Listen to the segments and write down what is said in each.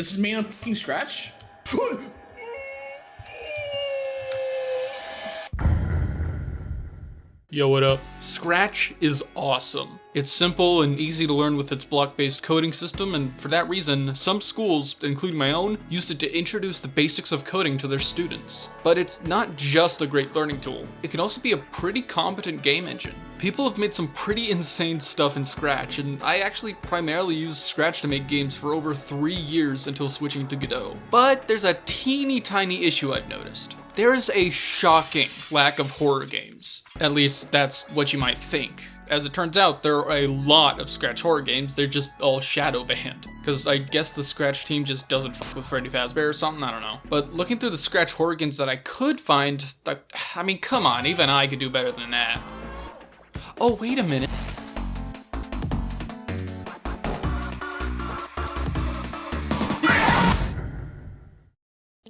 This is made on fucking Scratch? Yo, what up? Scratch is awesome. It's simple and easy to learn with its block-based coding system, and for that reason, some schools, including my own, used it to introduce the basics of coding to their students. But it's not just a great learning tool. It can also be a pretty competent game engine. People have made some pretty insane stuff in Scratch, and I actually primarily used Scratch to make games for over 3 years until switching to Godot. But there's a teeny tiny issue I've noticed. There is a shocking lack of horror games. At least that's what you might think. As it turns out, there are a lot of Scratch horror games, they're just all shadow banned. Cause I guess the Scratch team just doesn't fuck with Freddy Fazbear or something, I don't know. But looking through the Scratch horror games that I could find, I mean, come on, even I could do better than that. Oh, wait a minute.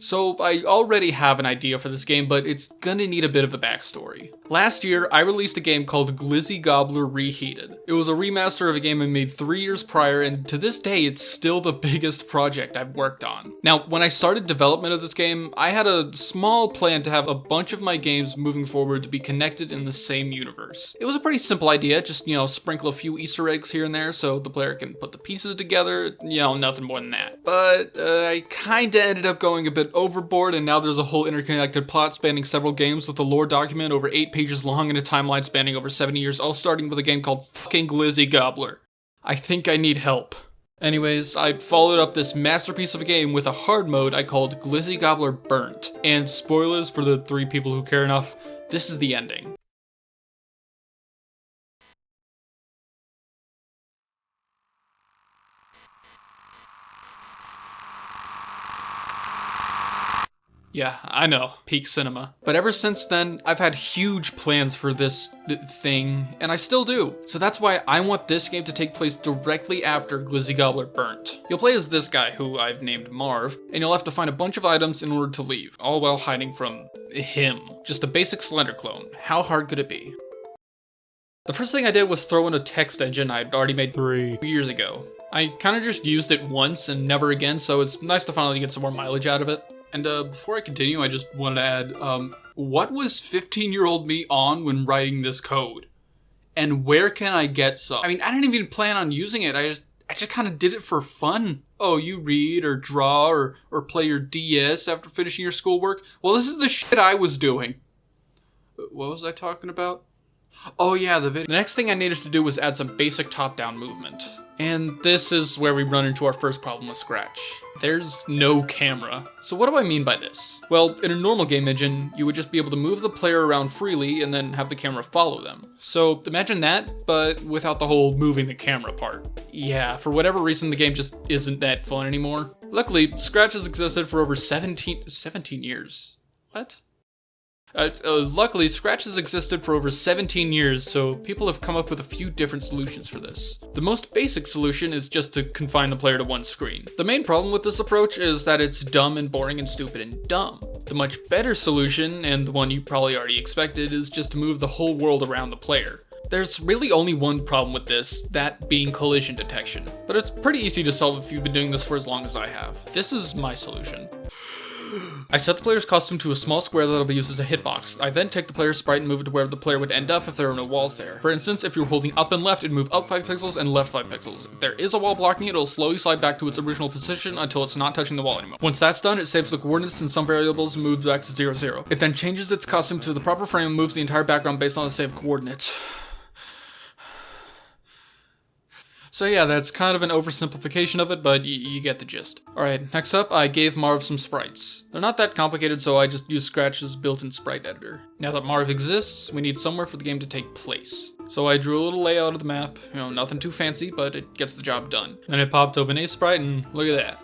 So I already have an idea for this game, but it's gonna need a bit of a backstory. Last year, I released a game called Glizzy Gobbler Reheated. It was a remaster of a game I made 3 years prior, and to this day, it's still the biggest project I've worked on. Now, when I started development of this game, I had a small plan to have a bunch of my games moving forward to be connected in the same universe. It was a pretty simple idea, just, sprinkle a few Easter eggs here and there so the player can put the pieces together, nothing more than that. But I kinda ended up going a bit overboard, and now there's a whole interconnected plot spanning several games with a lore document over 8 pages long and a timeline spanning over 7 years, all starting with a game called fucking Glizzy Gobbler. I think I need help. Anyways, I followed up this masterpiece of a game with a hard mode I called Glizzy Gobbler Burnt. And spoilers for the 3 people who care enough, this is the ending. Yeah, I know, peak cinema. But ever since then, I've had huge plans for this thing, and I still do. So that's why I want this game to take place directly after Glizzy Gobbler Burnt. You'll play as this guy, who I've named Marv, and you'll have to find a bunch of items in order to leave, all while hiding from him. Just a basic Slender clone. How hard could it be? The first thing I did was throw in a text engine I'd already made 3 years ago. I kinda just used it once and never again, so it's nice to finally get some more mileage out of it. And before I continue, I just wanted to add, what was 15-year-old me on when writing this code? And where can I get some? I mean, I didn't even plan on using it, I just kind of did it for fun. Oh, you read or draw or play your DS after finishing your schoolwork? Well, this is the shit I was doing. What was I talking about? Oh yeah, the video. The next thing I needed to do was add some basic top-down movement. And this is where we run into our first problem with Scratch. There's no camera. So what do I mean by this? Well, in a normal game engine, you would just be able to move the player around freely and then have the camera follow them. So imagine that, but without the whole moving the camera part. Yeah, for whatever reason, the game just isn't that fun anymore. Luckily, Scratch has existed for over 17 years. What? Luckily, Scratch has existed for over 17 years, so people have come up with a few different solutions for this. The most basic solution is just to confine the player to one screen. The main problem with this approach is that it's dumb and boring and stupid and dumb. The much better solution, and the one you probably already expected, is just to move the whole world around the player. There's really only one problem with this, that being collision detection. But it's pretty easy to solve if you've been doing this for as long as I have. This is my solution. I set the player's costume to a small square that'll be used as a hitbox. I then take the player's sprite and move it to wherever the player would end up if there are no walls there. For instance, if you're holding up and left, it'd move up 5 pixels and left 5 pixels. If there is a wall blocking it, it'll slowly slide back to its original position until it's not touching the wall anymore. Once that's done, it saves the coordinates in some variables and moves back to 0, 0. It then changes its costume to the proper frame and moves the entire background based on the saved coordinates. So yeah, that's kind of an oversimplification of it, but you get the gist. Alright, next up, I gave Marv some sprites. They're not that complicated, so I just used Scratch's built-in sprite editor. Now that Marv exists, we need somewhere for the game to take place. So I drew a little layout of the map, nothing too fancy, but it gets the job done. Then I popped open a sprite, and look at that.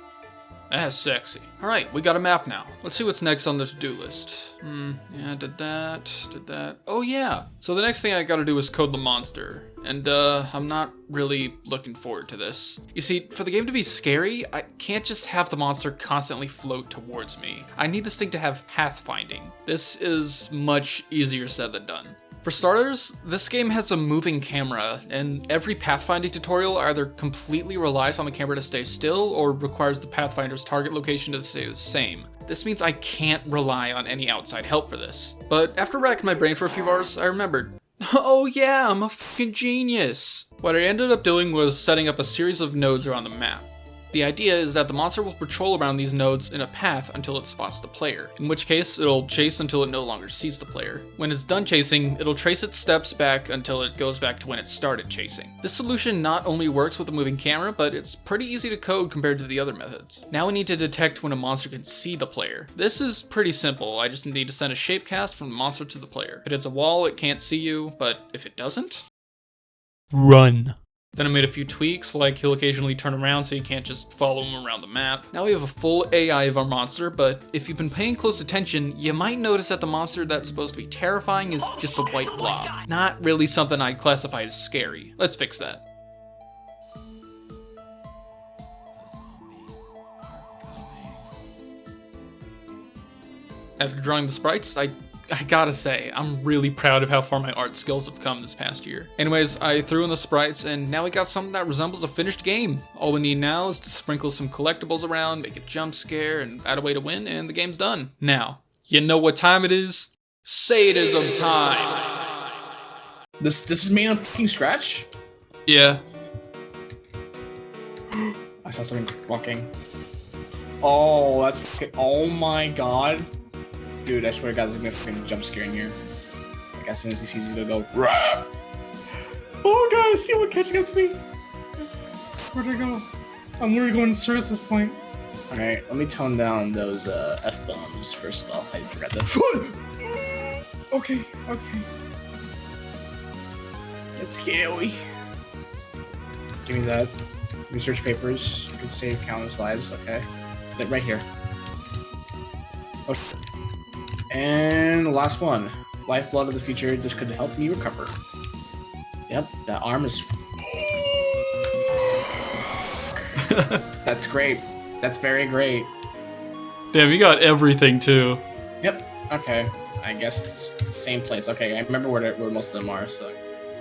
That's sexy. Alright, we got a map now. Let's see what's next on the to-do list. Yeah, did that. Oh yeah! So the next thing I gotta do is code the monster. And I'm not really looking forward to this. You see, for the game to be scary, I can't just have the monster constantly float towards me. I need this thing to have pathfinding. This is much easier said than done. For starters, this game has a moving camera, and every pathfinding tutorial either completely relies on the camera to stay still or requires the pathfinder's target location to stay the same. This means I can't rely on any outside help for this. But after racking my brain for a few hours, I remembered, oh yeah, I'm a fucking genius! What I ended up doing was setting up a series of nodes around the map. The idea is that the monster will patrol around these nodes in a path until it spots the player, in which case it'll chase until it no longer sees the player. When it's done chasing, it'll trace its steps back until it goes back to when it started chasing. This solution not only works with a moving camera, but it's pretty easy to code compared to the other methods. Now we need to detect when a monster can see the player. This is pretty simple, I just need to send a shapecast from the monster to the player. If it hits a wall, it can't see you, but if it doesn't, run. Then I made a few tweaks, like he'll occasionally turn around so you can't just follow him around the map. Now we have a full AI of our monster, but if you've been paying close attention, you might notice that the monster that's supposed to be terrifying is just a white blob. Not really something I'd classify as scary. Let's fix that. After drawing the sprites, I gotta say, I'm really proud of how far my art skills have come this past year. Anyways, I threw in the sprites, and now we got something that resembles a finished game. All we need now is to sprinkle some collectibles around, make a jump scare, and add a way to win, and the game's done. Now, you know what time it is? Sadism time! This is made on fucking Scratch? Yeah. I saw something walking. Oh, that's fucking, oh my god. Dude, I swear to God, there's gonna be a fucking jump scare in here. Like, as soon as he sees, he's gonna go, rah! Oh god, I see one catching up to me! Where'd I go? I'm literally going in circles at this point. Alright, let me tone down those F-bombs first of all. I forgot that. Okay. That's scary. Give me that. Research papers. You can save countless lives, okay. That right here. Oh, and the last one. Lifeblood of the future. This could help me recover. Yep, that arm is... That's great. That's very great. Damn, you got everything too. Yep, okay. I guess same place. Okay, I remember where most of them are, so...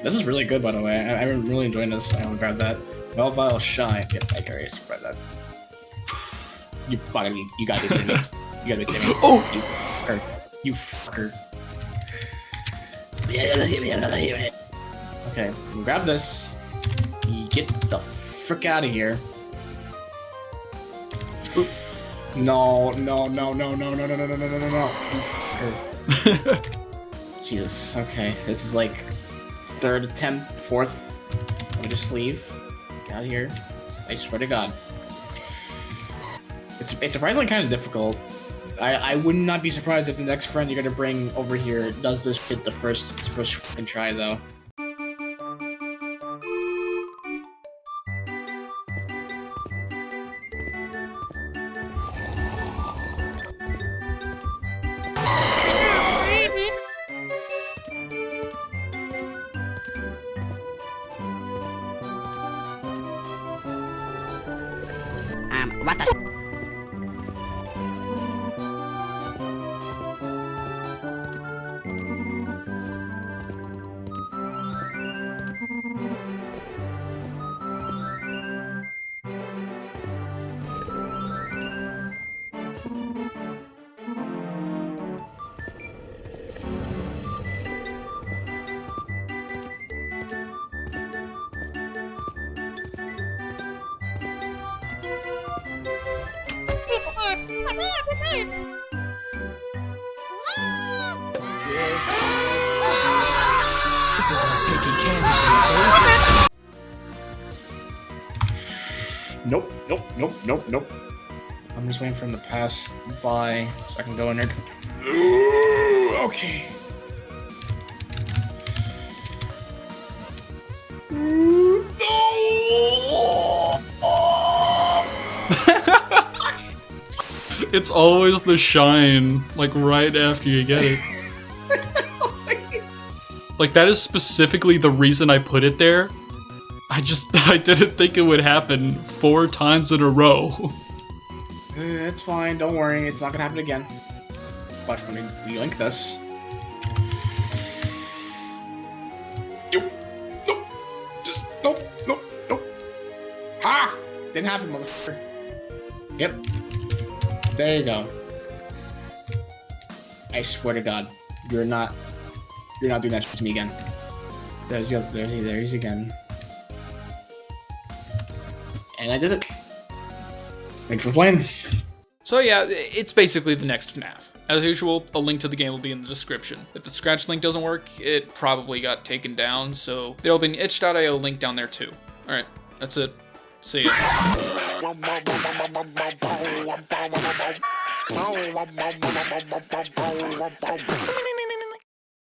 This is really good, by the way. I'm really enjoying this. I will grab that. Melville Shine. Yep, I already spread that. You fucking... You gotta be kidding me. You gotta be kidding me. Oh! You fucker. You fucker. Okay, grab this. Get the frick out of here. No. You fucker. Jesus, okay. This is like third attempt, fourth. Let me just leave. Get out of here. I swear to God. It's surprisingly kind of difficult. I would not be surprised if the next friend you're gonna bring over here does this shit the first fucking try, though. What the? This is like taking candy. Nope. I'm just waiting for him to pass by so I can go in there. Okay. It's always the shine, like right after you get it. Like that is specifically the reason I put it there. I didn't think it would happen 4 times in a row. It's fine, don't worry, it's not gonna happen again. Watch when we link this. Didn't happen, motherfucker. Yep. There you go. I swear to God, you're not doing that to me again. There's he again. And I did it. Thanks for playing. So yeah, it's basically the next FNAF. As usual, a link to the game will be in the description. If the scratch link doesn't work, it probably got taken down, so there'll be an itch.io link down there too. Alright, that's it. See ya.